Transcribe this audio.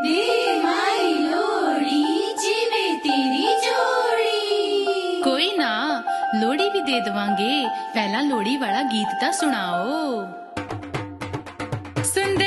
ਦੇ ਮਾਈ ਲੋੜੀ ਜਿਵੇਂ ਤੇਰੀ ਜੋੜੀ। ਕੋਈ ਨਾ, ਲੋੜੀ ਵੀ ਦੇ ਦੇਵਾਂਗੇ। ਪਹਿਲਾਂ ਲੋੜੀ ਵਾਲਾ ਗੀਤ ਤਾਂ ਸੁਣਾਓ। ਸੁਣਦੇ